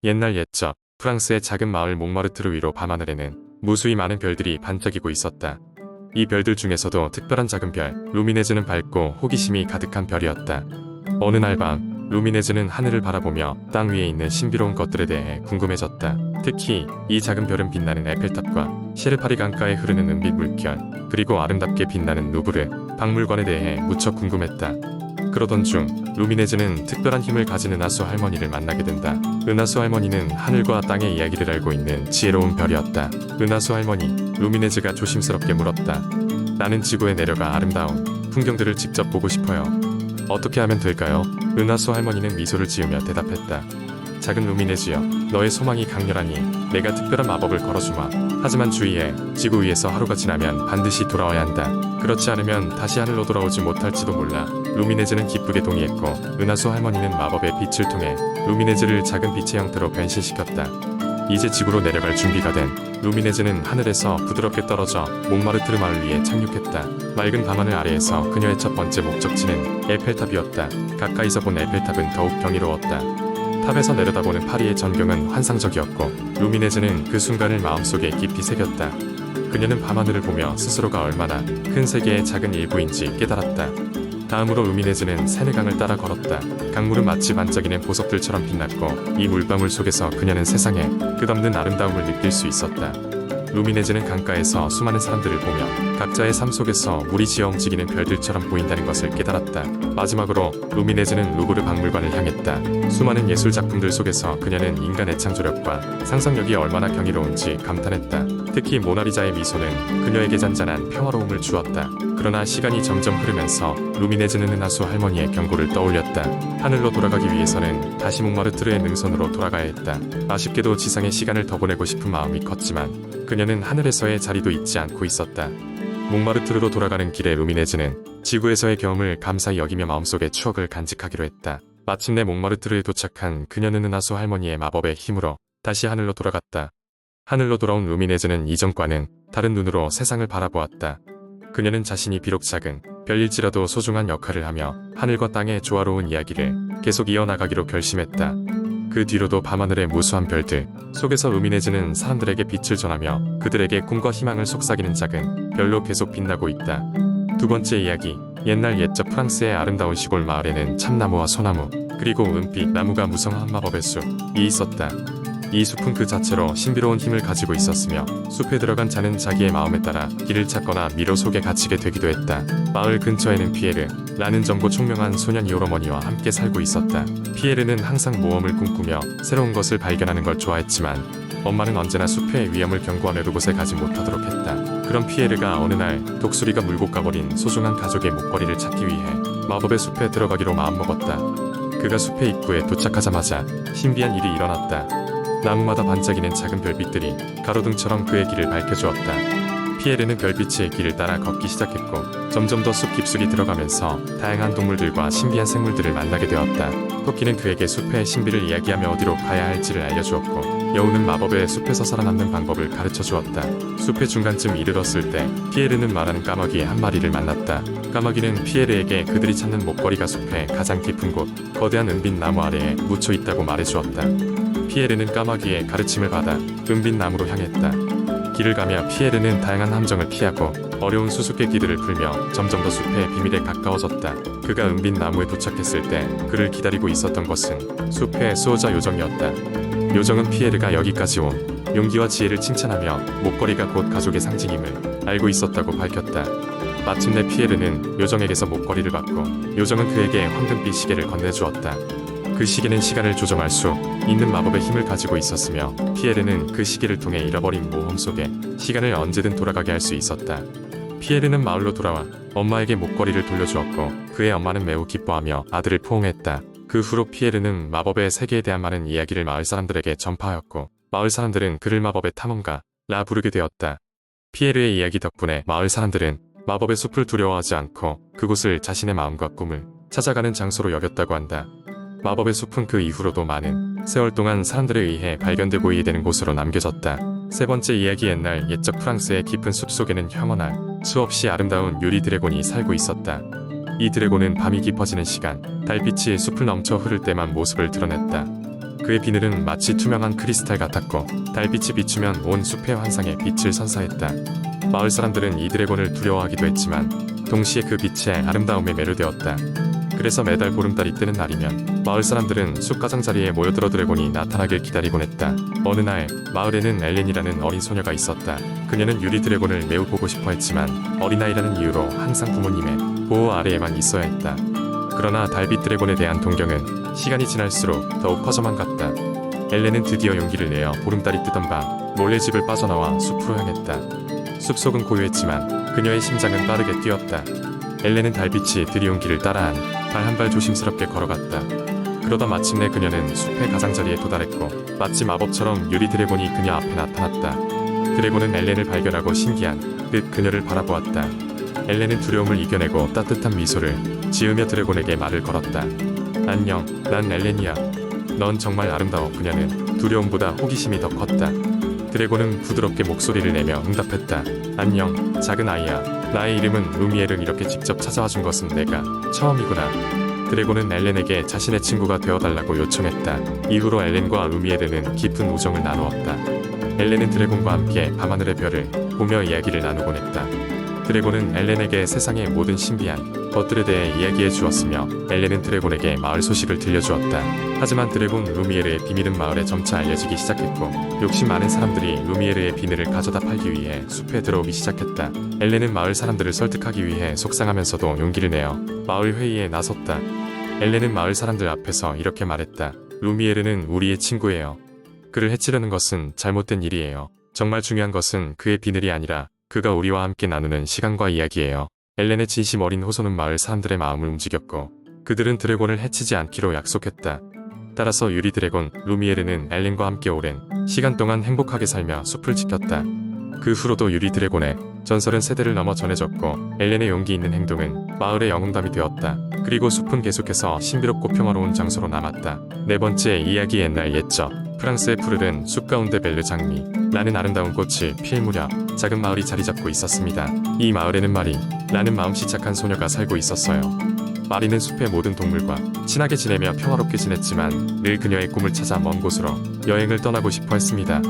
옛날 옛적 프랑스의 작은 마을 몽마르트르 위로 밤하늘에는 무수히 많은 별들이 반짝이고 있었다. 이 별들 중에서도 특별한 작은 별 루미네즈는 밝고 호기심이 가득한 별이었다. 어느 날 밤 루미네즈는 하늘을 바라보며 땅 위에 있는 신비로운 것들에 대해 궁금해졌다. 특히 이 작은 별은 빛나는 에펠탑과 셰르파리 강가에 흐르는 은빛 물결, 그리고 아름답게 빛나는 루브르 박물관에 대해 무척 궁금했다. 그러던 중 루미네즈는 특별한 힘을 가진 은하수 할머니를 만나게 된다. 은하수 할머니는 하늘과 땅의 이야기를 알고 있는 지혜로운 별이었다. 은하수 할머니, 루미네즈가 조심스럽게 물었다. 나는 지구에 내려가 아름다운 풍경들을 직접 보고 싶어요. 어떻게 하면 될까요? 은하수 할머니는 미소를 지으며 대답했다. 작은 루미네즈여, 너의 소망이 강렬하니 내가 특별한 마법을 걸어주마. 하지만 주의해. 지구 위에서 하루가 지나면 반드시 돌아와야 한다. 그렇지 않으면 다시 하늘로 돌아오지 못할지도 몰라. 루미네즈는 기쁘게 동의했고 은하수 할머니는 마법의 빛을 통해 루미네즈를 작은 빛의 형태로 변신시켰다. 이제 지구로 내려갈 준비가 된 루미네즈는 하늘에서 부드럽게 떨어져 몽마르트르 마을 위에 착륙했다. 맑은 밤하늘 아래에서 그녀의 첫 번째 목적지는 에펠탑이었다. 가까이서 본 에펠탑은 더욱 경이로웠다. 탑에서 내려다보는 파리의 전경은 환상적이었고 루미네즈는 그 순간을 마음속에 깊이 새겼다. 그녀는 밤하늘을 보며 스스로가 얼마나 큰 세계의 작은 일부인지 깨달았다. 다음으로 루미네즈는 세네강을 따라 걸었다. 강물은 마치 반짝이는 보석들처럼 빛났고 이 물방울 속에서 그녀는 세상의 끝없는 아름다움을 느낄 수 있었다. 루미네즈는 강가에서 수많은 사람들을 보며 각자의 삶 속에서 물이 지어 움직이는 별들처럼 보인다는 것을 깨달았다. 마지막으로 루미네즈는 루브르 박물관을 향했다. 수많은 예술 작품들 속에서 그녀는 인간의 창조력과 상상력이 얼마나 경이로운지 감탄했다. 특히 모나리자의 미소는 그녀에게 잔잔한 평화로움을 주었다. 그러나 시간이 점점 흐르면서 루미네즈는 은하수 할머니의 경고를 떠올렸다. 하늘로 돌아가기 위해서는 다시 몽마르트르의 능선으로 돌아가야 했다. 아쉽게도 지상의 시간을 더 보내고 싶은 마음이 컸지만 그녀는 하늘에서의 자리도 잊지 않고 있었다. 몽마르트르로 돌아가는 길에 루미네즈는 지구에서의 경험을 감사히 여기며 마음속의 추억을 간직하기로 했다. 마침내 몽마르트르에 도착한 그녀는 은하수 할머니의 마법의 힘으로 다시 하늘로 돌아갔다. 하늘로 돌아온 루미네즈는 이전과는 다른 눈으로 세상을 바라보았다. 그녀는 자신이 비록 작은 별일지라도 소중한 역할을 하며 하늘과 땅의 조화로운 이야기를 계속 이어나가기로 결심했다. 그 뒤로도 밤하늘의 무수한 별들 속에서 루미네즈는 사람들에게 빛을 전하며 그들에게 꿈과 희망을 속삭이는 작은 별로 계속 빛나고 있다. 두 번째 이야기. 옛날 옛적 프랑스의 아름다운 시골 마을에는 참나무와 소나무 그리고 은빛 나무가 무성한 마법의 숲이 있었다. 이 숲은 그 자체로 신비로운 힘을 가지고 있었으며 숲에 들어간 자는 자기의 마음에 따라 길을 찾거나 미로 속에 갇히게 되기도 했다. 마을 근처에는 피에르라는 젊고 총명한 소년 이오로머니와 함께 살고 있었다. 피에르는 항상 모험을 꿈꾸며 새로운 것을 발견하는 걸 좋아했지만 엄마는 언제나 숲의 위험을 경고함에도 곳에 가지 못하도록 했다. 그런 피에르가 어느 날 독수리가 물고 가버린 소중한 가족의 목걸이를 찾기 위해 마법의 숲에 들어가기로 마음먹었다. 그가 숲의 입구에 도착하자마자 신비한 일이 일어났다. 나무마다 반짝이는 작은 별빛들이 가로등처럼 그의 길을 밝혀주었다. 피에르는 별빛의 길을 따라 걷기 시작했고 점점 더 숲 깊숙이 들어가면서 다양한 동물들과 신비한 생물들을 만나게 되었다. 토끼는 그에게 숲의 신비를 이야기하며 어디로 가야 할지를 알려주었고 여우는 마법의 숲에서 살아남는 방법을 가르쳐주었다. 숲의 중간쯤 이르렀을 때 피에르는 말하는 까마귀의 한 마리를 만났다. 까마귀는 피에르에게 그들이 찾는 목걸이가 숲의 가장 깊은 곳 거대한 은빛 나무 아래에 묻혀 있다고 말해주었다. 피에르는 까마귀의 가르침을 받아 은빛 나무로 향했다. 길을 가며 피에르는 다양한 함정을 피하고 어려운 수수께끼들을 풀며 점점 더 숲의 비밀에 가까워졌다. 그가 은빛 나무에 도착했을 때 그를 기다리고 있었던 것은 숲의 수호자 요정이었다. 요정은 피에르가 여기까지 온 용기와 지혜를 칭찬하며 목걸이가 곧 가족의 상징임을 알고 있었다고 밝혔다. 마침내 피에르는 요정에게서 목걸이를 받고 요정은 그에게 황금빛 시계를 건네주었다. 그 시계는 시간을 조정할 수 있는 마법의 힘을 가지고 있었으며 피에르는 그 시계를 통해 잃어버린 모험 속에 시간을 언제든 돌아가게 할 수 있었다. 피에르는 마을로 돌아와 엄마에게 목걸이를 돌려주었고 그의 엄마는 매우 기뻐하며 아들을 포옹했다. 그 후로 피에르는 마법의 세계에 대한 많은 이야기를 마을 사람들에게 전파하였고 마을 사람들은 그를 마법의 탐험가라 부르게 되었다. 피에르의 이야기 덕분에 마을 사람들은 마법의 숲을 두려워하지 않고 그곳을 자신의 마음과 꿈을 찾아가는 장소로 여겼다고 한다. 마법의 숲은 그 이후로도 많은 세월 동안 사람들에 의해 발견되고 이해되는 곳으로 남겨졌다. 세 번째 이야기. 옛날 옛적 프랑스의 깊은 숲속에는 형언할 수없이 아름다운 유리 드래곤이 살고 있었다. 이 드래곤은 밤이 깊어지는 시간 달빛이 숲을 넘쳐 흐를 때만 모습을 드러냈다. 그의 비늘은 마치 투명한 크리스탈 같았고 달빛이 비추면 온 숲의 환상에 빛을 선사했다. 마을 사람들은 이 드래곤을 두려워하기도 했지만 동시에 그 빛의 아름다움에 매료되었다. 그래서 매달 보름달이 뜨는 날이면 마을 사람들은 숲 가장자리에 모여들어 드래곤이 나타나길 기다리곤 했다. 어느 날 마을에는 엘렌이라는 어린 소녀가 있었다. 그녀는 유리 드래곤을 매우 보고 싶어 했지만 어린아이라는 이유로 항상 부모님의 보호 아래에만 있어야 했다. 그러나 달빛 드래곤에 대한 동경은 시간이 지날수록 더욱 커져만 갔다. 엘렌은 드디어 용기를 내어 보름달이 뜨던 밤 몰래 집을 빠져나와 숲으로 향했다. 숲속은 고요했지만 그녀의 심장은 빠르게 뛰었다. 엘렌은 달빛이 들이온 길을 따라 발 한 발 조심스럽게 걸어갔다. 그러다 마침내 그녀는 숲의 가장자리에 도달했고 마치 마법처럼 유리 드래곤이 그녀 앞에 나타났다. 드래곤은 엘렌을 발견하고 신기한 듯 그녀를 바라보았다. 엘렌은 두려움을 이겨내고 따뜻한 미소를 지으며 드래곤에게 말을 걸었다. 안녕, 난 엘렌이야. 넌 정말 아름다워. 그녀는 두려움보다 호기심이 더 컸다. 드래곤은 부드럽게 목소리를 내며 응답했다. 안녕, 작은 아이야. 나의 이름은 루미엘은 이렇게 직접 찾아와 준 것은 내가 처음이구나. 드래곤은 엘렌에게 자신의 친구가 되어달라고 요청했다. 이후로 엘렌과 루미엘은 깊은 우정을 나누었다. 엘렌은 드래곤과 함께 밤하늘의 별을 보며 이야기를 나누곤 했다. 드래곤은 엘렌에게 세상의 모든 신비한 것들에 대해 이야기해 주었으며 엘렌은 드래곤에게 마을 소식을 들려주었다. 하지만 드래곤 루미에르의 비밀은 마을에 점차 알려지기 시작했고 욕심 많은 사람들이 루미에르의 비늘을 가져다 팔기 위해 숲에 들어오기 시작했다. 엘렌은 마을 사람들을 설득하기 위해 속상하면서도 용기를 내어 마을 회의에 나섰다. 엘렌은 마을 사람들 앞에서 이렇게 말했다. 루미에르는 우리의 친구예요. 그를 해치려는 것은 잘못된 일이에요. 정말 중요한 것은 그의 비늘이 아니라 그가 우리와 함께 나누는 시간과 이야기예요. 엘렌의 진심 어린 호소는 마을 사람들의 마음을 움직였고 그들은 드래곤을 해치지 않기로 약속했다. 따라서 유리 드래곤 루미에르는 엘렌과 함께 오랜 시간 동안 행복하게 살며 숲을 지켰다. 그 후로도 유리 드래곤의 전설은 세대를 넘어 전해졌고 엘렌의 용기 있는 행동은 마을의 영웅담이 되었다. 그리고 숲은 계속해서 신비롭고 평화로운 장소로 남았다. 네 번째 이야기 옛날 옛적 프랑스의 푸르른 숲 가운데 벨르 장미 라는 아름다운 꽃이 필 무렵 작은 마을이 자리 잡고 있었습니다. 이 마을에는 마리라는 마음씨 착한 소녀가 살고 있었어요. 마리는 숲의 모든 동물과 친하게 지내며 평화롭게 지냈지만 늘 그녀의 꿈을 찾아 먼 곳으로 여행을 떠나고 싶어 했습니다.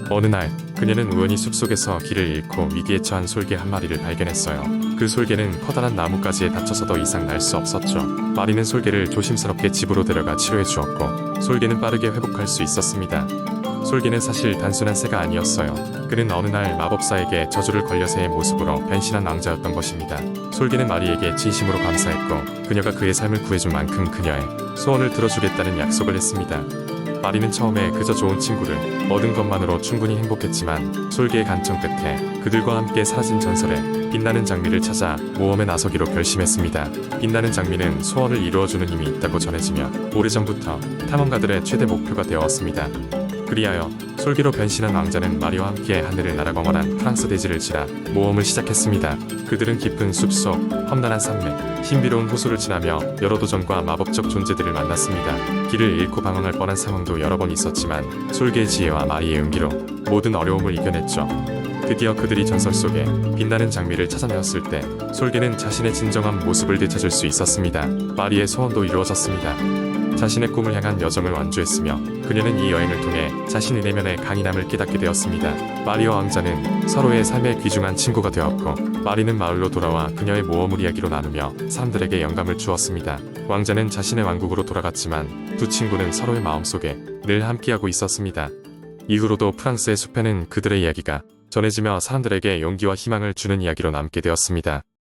어느 날 그녀는 우연히 숲속에서 길을 잃고 위기에 처한 솔개 한 마리를 발견했어요. 그 솔개는 커다란 나뭇가지에 다쳐서 더 이상 날 수 없었죠. 마리는 솔개를 조심스럽게 집으로 데려가 치료해 주었고 솔개는 빠르게 회복할 수 있었습니다. 솔개는 사실 단순한 새가 아니었어요. 그는 어느 날 마법사에게 저주를 걸려 새의 모습으로 변신한 왕자였던 것입니다. 솔개는 마리에게 진심으로 감사했고 그녀가 그의 삶을 구해준 만큼 그녀의 소원을 들어주겠다는 약속을 했습니다. 마리는 처음에 그저 좋은 친구를 얻은 것만으로 충분히 행복했지만 솔개의 간청 끝에 그들과 함께 사라진 전설의 빛나는 장미를 찾아 모험에 나서기로 결심했습니다. 빛나는 장미는 소원을 이루어주는 힘이 있다고 전해지며 오래전부터 탐험가들의 최대 목표가 되어왔습니다. 그리하여 솔개로 변신한 왕자는 마리와 함께 하늘을 날아검언한 프랑스 대지를 지나 모험을 시작했습니다. 그들은 깊은 숲속, 험난한 산맥, 신비로운 호수를 지나며 여러 도전과 마법적 존재들을 만났습니다. 길을 잃고 방황할 뻔한 상황도 여러 번 있었지만 솔개의 지혜와 마리의 용기로 모든 어려움을 이겨냈죠. 드디어 그들이 전설 속에 빛나는 장미를 찾아내었을 때 솔개는 자신의 진정한 모습을 되찾을 수 있었습니다. 마리의 소원도 이루어졌습니다. 자신의 꿈을 향한 여정을 완주했으며 그녀는 이 여행을 통해 자신의 내면의 강인함을 깨닫게 되었습니다. 마리와 왕자는 서로의 삶의 귀중한 친구가 되었고 마리는 마을로 돌아와 그녀의 모험을 이야기로 나누며 사람들에게 영감을 주었습니다. 왕자는 자신의 왕국으로 돌아갔지만 두 친구는 서로의 마음속에 늘 함께하고 있었습니다. 이후로도 프랑스의 숲에는 그들의 이야기가 전해지며 사람들에게 용기와 희망을 주는 이야기로 남게 되었습니다.